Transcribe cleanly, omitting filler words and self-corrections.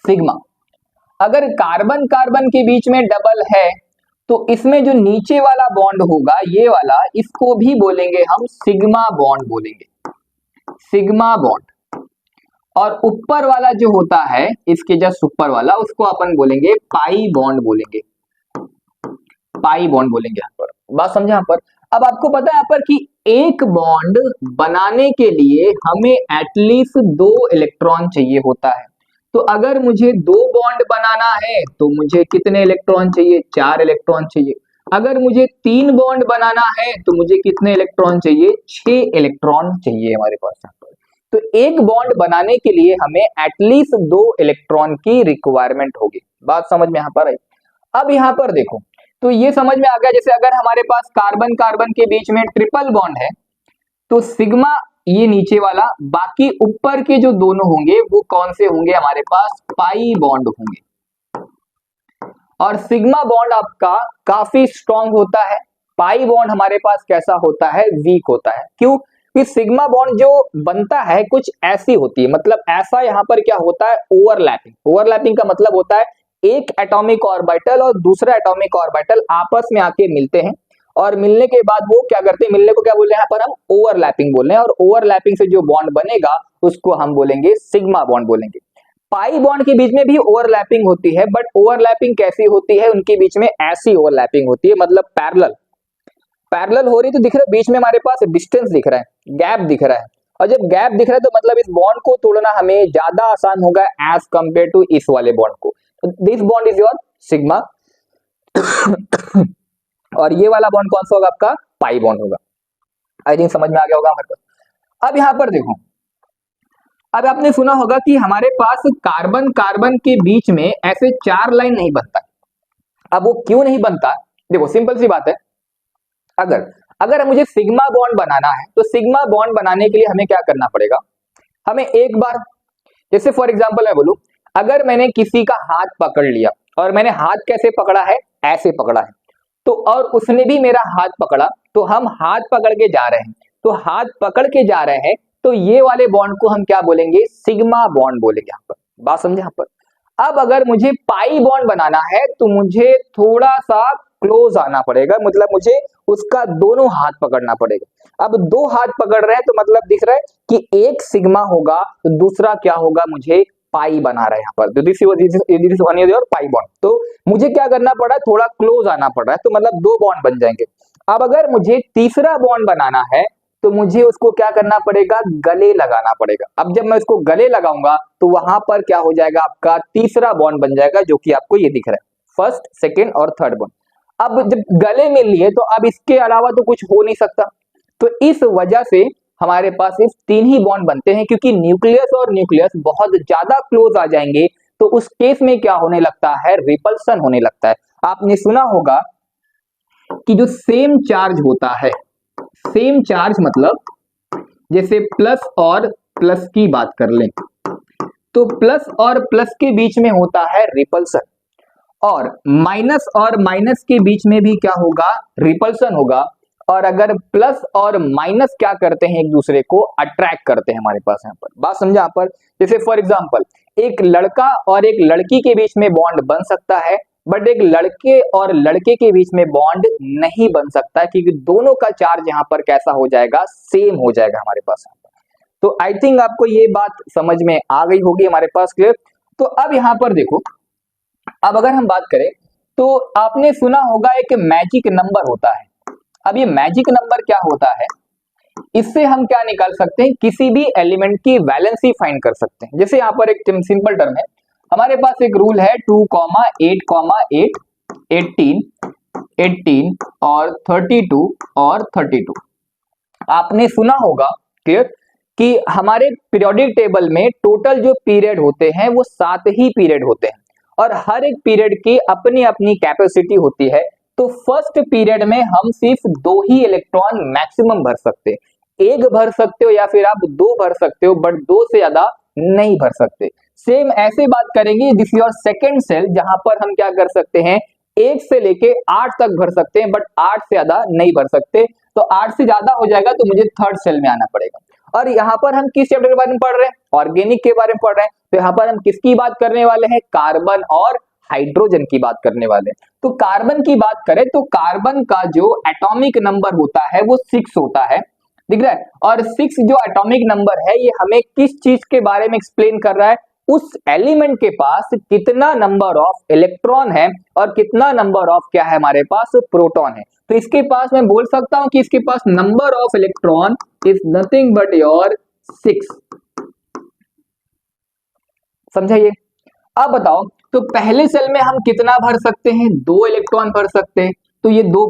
Sigma. अगर carbon carbon के बीच में डबल है तो इसमें जो नीचे वाला बॉन्ड होगा ये वाला, इसको भी बोलेंगे हम सिग्मा बॉन्ड बोलेंगे, सिग्मा बॉन्ड। और ऊपर वाला जो होता है इसके जस्ट ऊपर वाला, उसको अपन बोलेंगे पाई बॉन्ड बोलेंगे, पाई बॉन्ड बोलेंगे। यहाँ पर बात समझे यहाँ पर। अब आपको पता है यहाँ पर कि एक बॉन्ड बनाने के लिए हमें एटलीस्ट 2 इलेक्ट्रॉन चाहिए होता है। तो अगर मुझे 2 बॉन्ड बनाना है तो मुझे कितने इलेक्ट्रॉन चाहिए? 4 इलेक्ट्रॉन चाहिए। अगर मुझे 3 बॉन्ड बनाना है तो मुझे कितने इलेक्ट्रॉन चाहिए? 6 इलेक्ट्रॉन चाहिए हमारे पास यहाँ पर। तो एक बॉन्ड बनाने के लिए हमें एटलीस्ट 2 इलेक्ट्रॉन की रिक्वायरमेंट होगी। बात समझ में यहाँ पर आई। अब यहाँ पर देखो, तो ये समझ में आ गया, जैसे अगर हमारे पास कार्बन कार्बन के बीच में ट्रिपल बॉन्ड है तो सिग्मा ये नीचे वाला, बाकी ऊपर के जो दोनों होंगे वो कौन से होंगे? हमारे पास पाई बॉन्ड होंगे। और सिग्मा बॉन्ड आपका काफी स्ट्रॉन्ग होता है, पाई बॉन्ड हमारे पास कैसा होता है? वीक होता है। क्यों? कि सिग्मा बॉन्ड जो बनता है कुछ ऐसी होती है, मतलब ऐसा यहाँ पर क्या होता है? ओवरलैपिंग। ओवरलैपिंग का मतलब होता है एक एटॉमिक ऑर्बिटल और दूसरा एटॉमिक ऑर्बिटल आपस में आके मिलते हैं, और मिलने के बाद वो क्या करते हैं? मिलने को क्या बोल रहे हैं यहाँ पर? हम ओवरलैपिंग बोल रहे हैं। और ओवरलैपिंग से जो बॉन्ड बनेगा उसको हम बोलेंगे सिग्मा बॉन्ड बोलेंगे। पाई बॉन्ड के बीच में भी ओवरलैपिंग होती है, बट ओवरलैपिंग कैसी होती है? उनके बीच में ऐसी ओवरलैपिंग होती है, मतलब पैरेलल पैरेलल हो रही, तो दिख रहा है बीच में हमारे पास डिस्टेंस दिख रहा है, गैप दिख रहा है। और जब गैप दिख रहा है तो मतलब इस बॉन्ड को तोड़ना हमें ज्यादा आसान होगा एज कंपेयर टू इस वाले बॉन्ड को। This bond is your sigma और ये वाला बॉन्ड कौन सा होगा? आपका पाई बॉन्ड होगा। आई थिंक समझ में आ गया होगा हमारे पास। अब यहाँ पर देखो, अब आपने सुना होगा कि हमारे पास कार्बन कार्बन के बीच में ऐसे 4 लाइन नहीं बनता। अब वो क्यों नहीं बनता? देखो सिंपल सी बात है, अगर मुझे सिग्मा बॉन्ड बनाना है तो सिग्मा बॉन्ड बनाने के लिए हमें क्या करना पड़ेगा? हमें एक बार, जैसे फॉर एग्जांपल मैं बोलूं, अगर मैंने किसी का हाथ पकड़ लिया और मैंने हाथ कैसे पकड़ा है? ऐसे पकड़ा है, तो और उसने भी मेरा हाथ पकड़ा, तो हम हाथ पकड़ के जा रहे हैं, तो हाथ पकड़ के जा रहे हैं, तो ये वाले बॉन्ड को हम क्या बोलेंगे? सिग्मा बॉन्ड बोलेंगे यहाँ पर। बात समझे यहाँ पर। अब अगर मुझे पाई बॉन्ड बनाना है तो मुझे थोड़ा सा क्लोज आना पड़ेगा, मतलब मुझे उसका दोनों हाथ पकड़ना पड़ेगा। अब 2 हाथ पकड़ रहे हैं तो मतलब दिख रहा है कि एक सिग्मा होगा तो दूसरा क्या होगा? मुझे पाई बना रहा है यहाँ पर। This is one is your pi bond. तो मुझे क्या करना पड़ रहा है? थोड़ा क्लोज आना पड़ रहा है, तो मतलब 2 बॉन्ड बन जाएंगे। अब अगर मुझे तीसरा बॉन्ड बनाना है तो मुझे उसको क्या करना पड़ेगा? गले लगाना पड़ेगा। अब जब मैं उसको गले लगाऊंगा तो वहां पर क्या हो जाएगा? आपका तीसरा बॉन्ड बन जाएगा, जो कि आपको ये दिख रहा है, फर्स्ट, सेकेंड और थर्ड बॉन्ड। अब जब गले में लिए तो अब इसके अलावा तो कुछ हो नहीं सकता, तो इस वजह से हमारे पास इस 3 ही बॉन्ड बनते हैं, क्योंकि न्यूक्लियस और न्यूक्लियस बहुत ज्यादा क्लोज आ जाएंगे तो उस केस में क्या होने लगता है? रिपल्सन होने लगता है। आपने सुना होगा कि जो सेम चार्ज होता है, सेम चार्ज मतलब जैसे प्लस और प्लस की बात कर लें तो प्लस और प्लस के बीच में होता है रिपल्सन, और माइनस के बीच में भी क्या होगा? रिपल्सन होगा। और अगर प्लस और माइनस क्या करते हैं? एक दूसरे को अट्रैक्ट करते हैं हमारे पास यहाँ पर। बात समझा यहाँ पर। जैसे फॉर एग्जांपल एक लड़का और एक लड़की के बीच में बॉन्ड बन सकता है, बट एक लड़के और लड़के के बीच में बॉन्ड नहीं बन सकता, क्योंकि दोनों का चार्ज यहाँ पर कैसा हो जाएगा? सेम हो जाएगा हमारे पास। तो आई थिंक आपको ये बात समझ में आ गई होगी हमारे पास, क्लियर। तो अब यहाँ पर देखो, अब अगर हम बात करें तो आपने सुना होगा एक मैजिक नंबर होता है। अब ये मैजिक नंबर क्या होता है? इससे हम क्या निकाल सकते हैं? किसी भी एलिमेंट की वैलेंसी फाइंड कर सकते हैं। जैसे यहाँ पर एक सिंपल टर्म है, हमारे पास एक रूल है 2,8,8 18 18 और 32 और 32। आपने सुना होगा, क्लियर, कि हमारे पीरियोडिक टेबल में टोटल जो पीरियड होते हैं वो 7 ही पीरियड होते हैं, और हर एक पीरियड की अपनी अपनी कैपेसिटी होती है। तो फर्स्ट पीरियड में हम सिर्फ 2 ही इलेक्ट्रॉन मैक्सिमम भर सकते हैं, 1 भर सकते हो या फिर आप 2 भर सकते हो, बट 2 से ज्यादा नहीं भर सकते। सेम ऐसे बात करेंगे दिस योर सेकेंड सेल, जहां पर हम क्या कर सकते हैं? 1 से लेके 8 तक भर सकते हैं, बट 8 से ज्यादा नहीं भर सकते। तो 8 से ज्यादा हो जाएगा तो मुझे थर्ड सेल में आना पड़ेगा। और यहाँ पर हम किस चैप्टर के बारे में पढ़ रहे हैं? ऑर्गेनिक के बारे में पढ़ रहे हैं। तो यहाँ पर हम किसकी बात करने वाले हैं, कार्बन और हाइड्रोजन की बात करने वाले हैं। तो कार्बन की बात करें तो कार्बन का जो एटॉमिक नंबर होता है वो 6 होता है, दिख रहा है। और 6 जो एटॉमिक नंबर है ये हमें किस चीज के बारे में एक्सप्लेन कर रहा है, उस एलिमेंट के पास कितना नंबर ऑफ इलेक्ट्रॉन है और कितना नंबर ऑफ क्या है हमारे पास प्रोटॉन है। तो इसके पास मैं बोल सकता हूं कि इसके पास number of electron is nothing but your 6। समझाइए। अब बताओ तो पहले सेल में हम कितना भर सकते हैं, 2 इलेक्ट्रॉन भर सकते हैं। तो ये 2